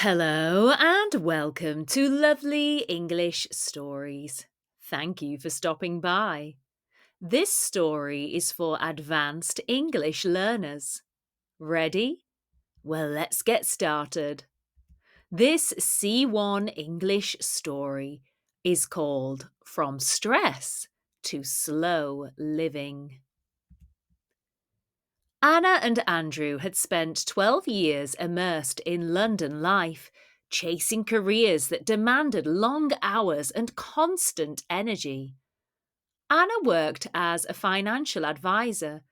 Hello and welcome to Lovely English Stories. Thank you for stopping by. This story is for advanced English learners. Ready? Well, let's get started. This C1 English story is called From Stress to Slow Living. Anna and Andrew had spent 12 years immersed in London life, chasing careers that demanded long hours and constant energy. Anna worked as a financial advisor,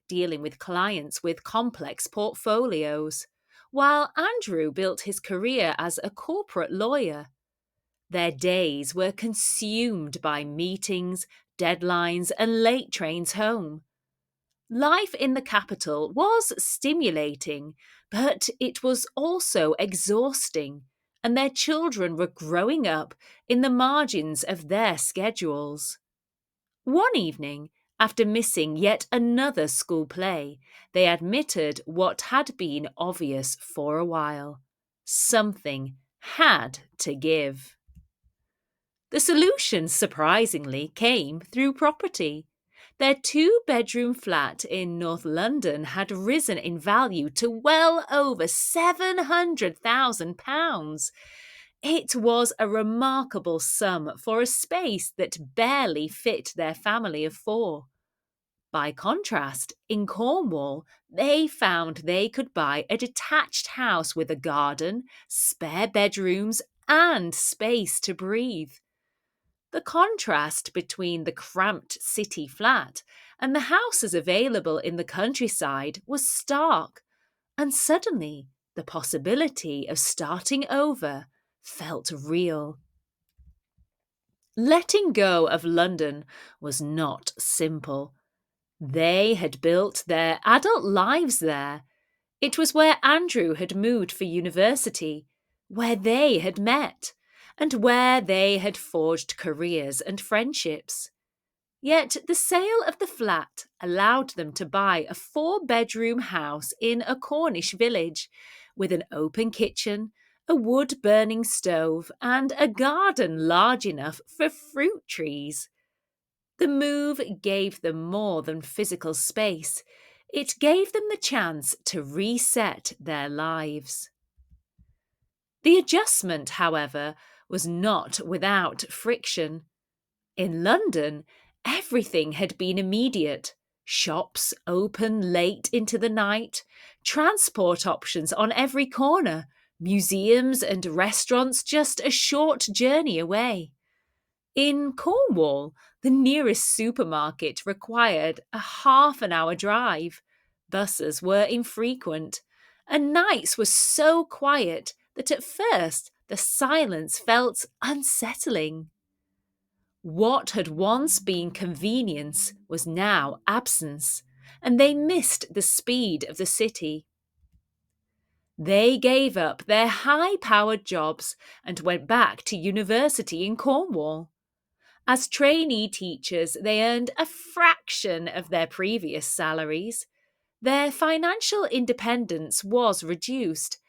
dealing with clients with complex portfolios, while Andrew built his career as a corporate lawyer. Their days were consumed by meetings, deadlines, and late trains home. Life in the capital was stimulating, but it was also exhausting, and their children were growing up in the margins of their schedules. One evening, after missing yet another school play, they admitted what had been obvious for a while. Something had to give. The solution, surprisingly, came through property. Their two-bedroom flat in North London had risen in value to well over £700,000. It was a remarkable sum for a space that barely fit their family of four. By contrast, in Cornwall, they found they could buy a detached house with a garden, spare bedrooms, and space to breathe. The contrast between the cramped city flat and the houses available in the countryside was stark, and suddenly the possibility of starting over felt real. Letting go of London was not simple. They had built their adult lives there. It was where Andrew had moved for university, where they had met, and where they had forged careers and friendships. Yet the sale of the flat allowed them to buy a four-bedroom house in a Cornish village, with an open kitchen, a wood-burning stove, and a garden large enough for fruit trees. The move gave them more than physical space. It gave them the chance to reset their lives. The adjustment, however, was not without friction. In London, everything had been immediate. Shops open late into the night, transport options on every corner, museums and restaurants just a short journey away. In Cornwall, the nearest supermarket required a half-an-hour drive. Buses were infrequent, and nights were so quiet that at first the silence felt unsettling. What had once been convenience was now absence, and they missed the speed of the city. They gave up their high-powered jobs and went back to university in Cornwall. As trainee teachers, they earned a fraction of their previous salaries. Their financial independence was reduced,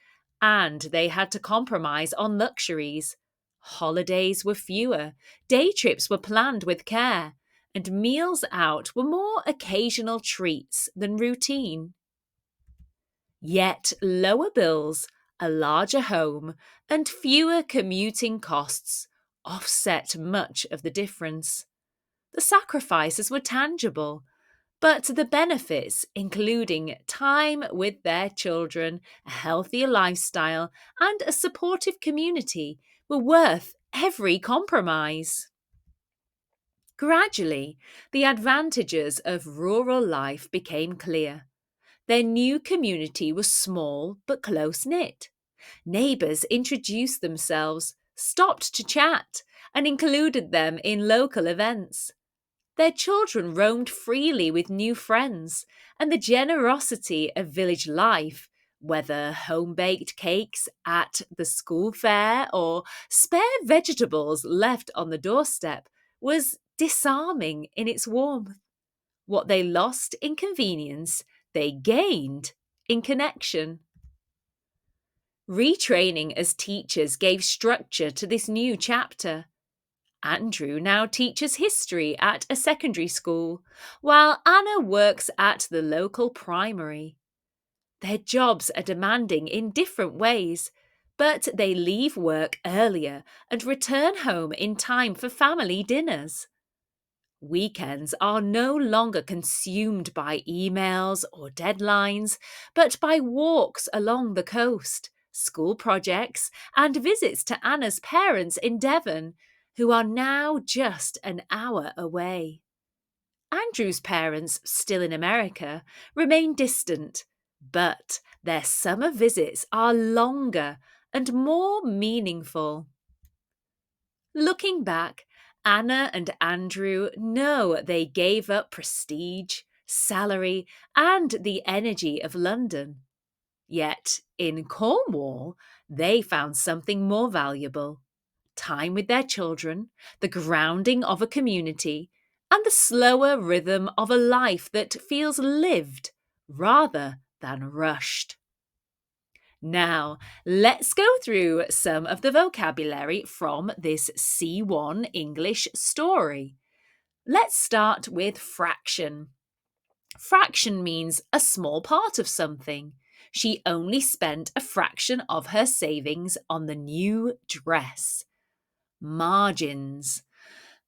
and they had to compromise on luxuries. Holidays were fewer, day trips were planned with care, and meals out were more occasional treats than routine. Yet lower bills, a larger home, and fewer commuting costs offset much of the difference. The sacrifices were tangible, but the benefits, including time with their children, a healthier lifestyle, and a supportive community, were worth every compromise. Gradually, the advantages of rural life became clear. Their new community was small but close-knit. Neighbours introduced themselves, stopped to chat, and included them in local events. Their children roamed freely with new friends, and the generosity of village life, whether home-baked cakes at the school fair or spare vegetables left on the doorstep, was disarming in its warmth. What they lost in convenience, they gained in connection. Retraining as teachers gave structure to this new chapter. Andrew now teaches history at a secondary school, while Anna works at the local primary. Their jobs are demanding in different ways, but they leave work earlier and return home in time for family dinners. Weekends are no longer consumed by emails or deadlines, but by walks along the coast, school projects, and visits to Anna's parents in Devon, who are now just an hour away. Andrew's parents, still in America, remain distant, but their summer visits are longer and more meaningful. Looking back, Anna and Andrew know they gave up prestige, salary, and the energy of London. Yet, in Cornwall, they found something more valuable: time with their children, the grounding of a community, and the slower rhythm of a life that feels lived rather than rushed. Now, let's go through some of the vocabulary from this C1 English story. Let's start with fraction. Fraction means a small part of something. She only spent a fraction of her savings on the new dress. Margins.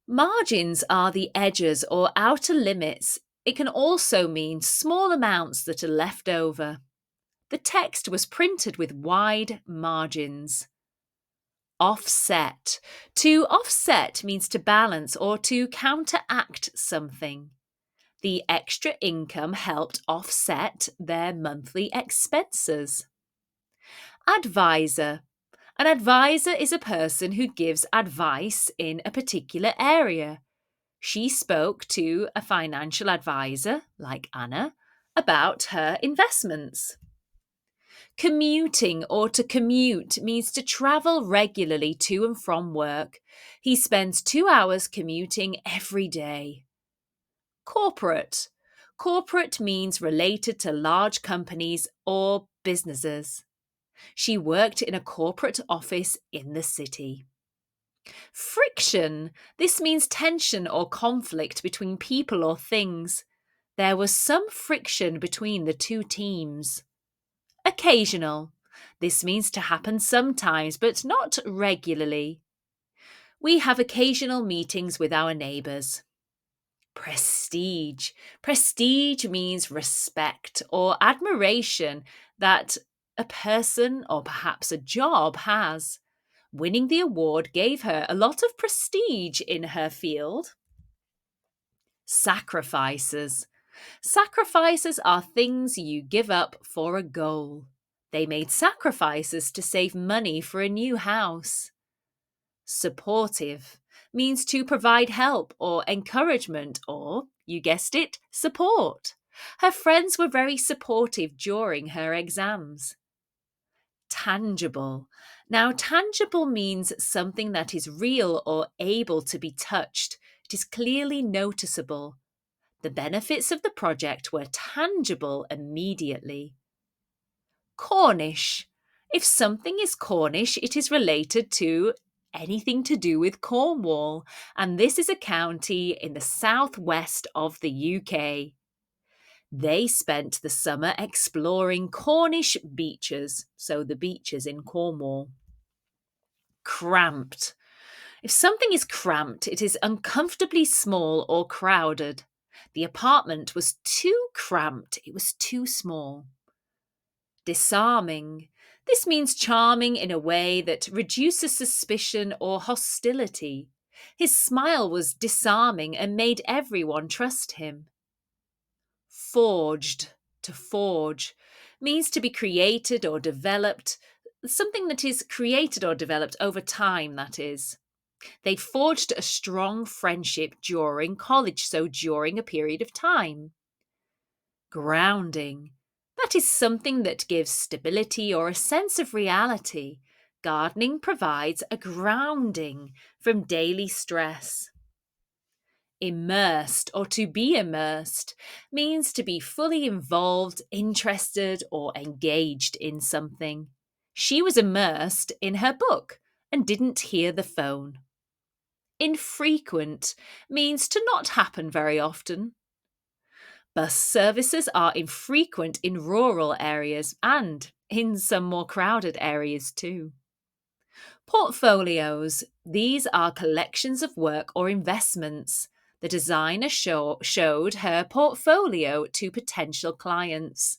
Margins are the edges or outer limits. It can also mean small amounts that are left over. The text was printed with wide margins. Offset. To offset means to balance or to counteract something. The extra income helped offset their monthly expenses. Advisor. An advisor is a person who gives advice in a particular area. She spoke to a financial advisor, like Anna, about her investments. Commuting or to commute means to travel regularly to and from work. He spends 2 hours commuting every day. Corporate. Corporate means related to large companies or businesses. She worked in a corporate office in the city. Friction. This means tension or conflict between people or things. There was some friction between the two teams. Occasional. This means to happen sometimes, but not regularly. We have occasional meetings with our neighbours. Prestige. Prestige means respect or admiration that a person or perhaps a job has. Winning the award gave her a lot of prestige in her field. Sacrifices. Sacrifices are things you give up for a goal. They made sacrifices to save money for a new house. Supportive means to provide help or encouragement or, you guessed it, support. Her friends were very supportive during her exams. Tangible. Now, tangible means something that is real or able to be touched. It is clearly noticeable. The benefits of the project were tangible immediately. Cornish. If something is Cornish, it is related to anything to do with Cornwall, and this is a county in the southwest of the UK. They spent the summer exploring Cornish beaches, so the beaches in Cornwall. Cramped. If something is cramped, it is uncomfortably small or crowded. The apartment was too cramped, it was too small. Disarming. This means charming in a way that reduces suspicion or hostility. His smile was disarming and made everyone trust him. Forged. To forge means to be created or developed, something that is created or developed over time, that is. They forged a strong friendship during college, so during a period of time. Grounding. That is something that gives stability or a sense of reality. Gardening provides a grounding from daily stress. Immersed or to be immersed means to be fully involved, interested, or engaged in something. She was immersed in her book and didn't hear the phone. Infrequent means to not happen very often. Bus services are infrequent in rural areas and in some more crowded areas too. Portfolios. These are collections of work or investments. The designer showed her portfolio to potential clients.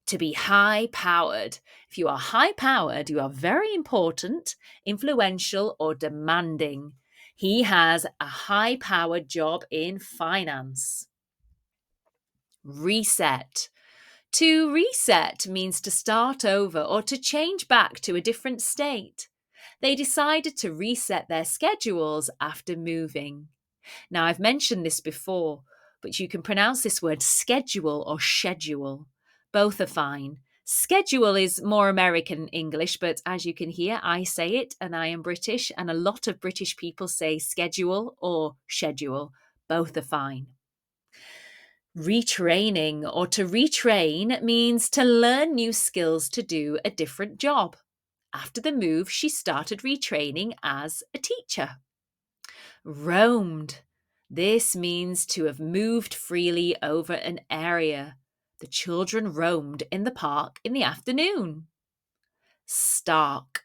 To be high-powered. If you are high-powered, you are very important, influential, or demanding. He has a high-powered job in finance. Reset. To reset means to start over or to change back to a different state. They decided to reset their schedules after moving. Now, I've mentioned this before, but you can pronounce this word schedule or schedule. Both are fine. Schedule is more American English, but as you can hear, I say it and I am British, and a lot of British people say schedule or schedule. Both are fine. Retraining or to retrain means to learn new skills to do a different job. After the move, she started retraining as a teacher. Roamed. This means to have moved freely over an area. The children roamed in the park in the afternoon. Stark.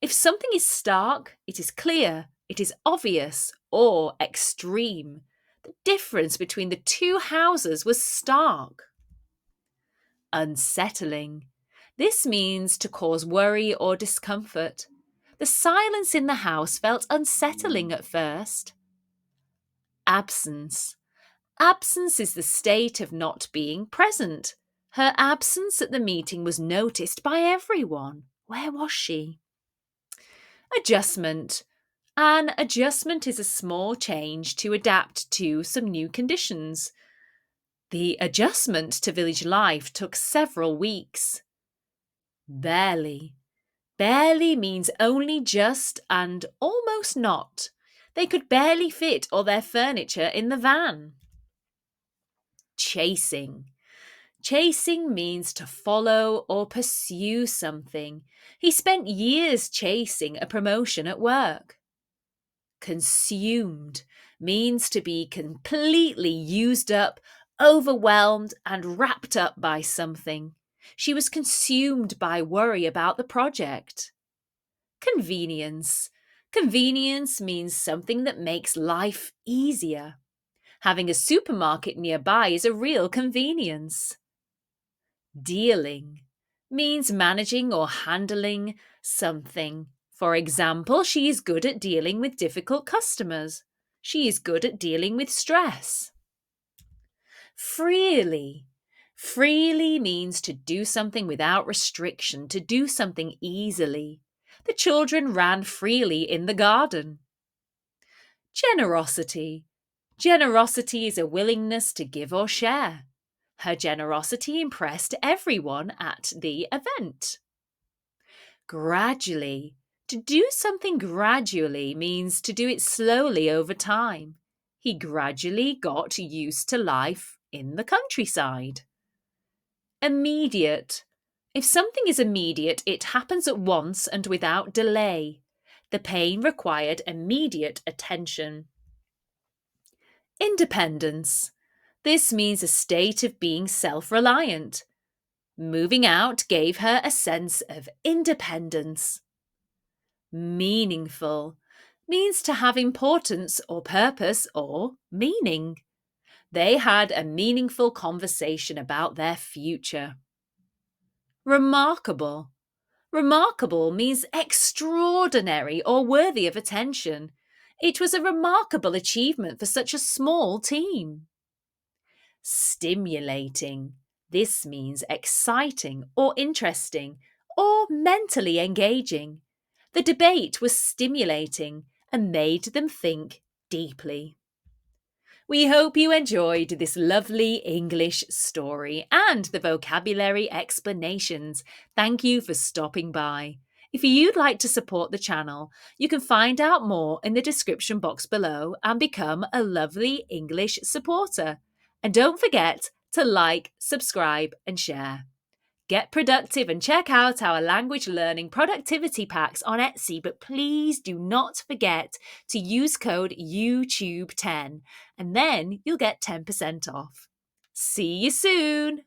If something is stark, it is clear, it is obvious, or extreme. The difference between the two houses was stark. Unsettling. This means to cause worry or discomfort. The silence in the house felt unsettling at first. Absence. Absence is the state of not being present. Her absence at the meeting was noticed by everyone. Where was she? Adjustment. An adjustment is a small change to adapt to some new conditions. The adjustment to village life took several weeks. Barely. Barely means only just and almost not. They could barely fit all their furniture in the van. Chasing. Chasing means to follow or pursue something. He spent years chasing a promotion at work. Consumed means to be completely used up, overwhelmed, and wrapped up by something. She was consumed by worry about the project. Convenience. Convenience means something that makes life easier. Having a supermarket nearby is a real convenience. Dealing means managing or handling something. For example, she is good at dealing with difficult customers. She is good at dealing with stress. Freely. Freely means to do something without restriction, to do something easily. The children ran freely in the garden. Generosity. Generosity is a willingness to give or share. Her generosity impressed everyone at the event. Gradually. To do something gradually means to do it slowly over time. He gradually got used to life in the countryside. Immediate. If something is immediate, it happens at once and without delay. The pain required immediate attention. Independence. This means a state of being self-reliant. Moving out gave her a sense of independence. Meaningful means to have importance or purpose or meaning. They had a meaningful conversation about their future. Remarkable. Remarkable means extraordinary or worthy of attention. It was a remarkable achievement for such a small team. Stimulating. This means exciting or interesting or mentally engaging. The debate was stimulating and made them think deeply. We hope you enjoyed this lovely English story and the vocabulary explanations. Thank you for stopping by. If you'd like to support the channel, you can find out more in the description box below and become a lovely English supporter. And don't forget to like, subscribe and share. Get productive and check out our language learning productivity packs on Etsy, but please do not forget to use code YouTube10 and then you'll get 10% off. See you soon!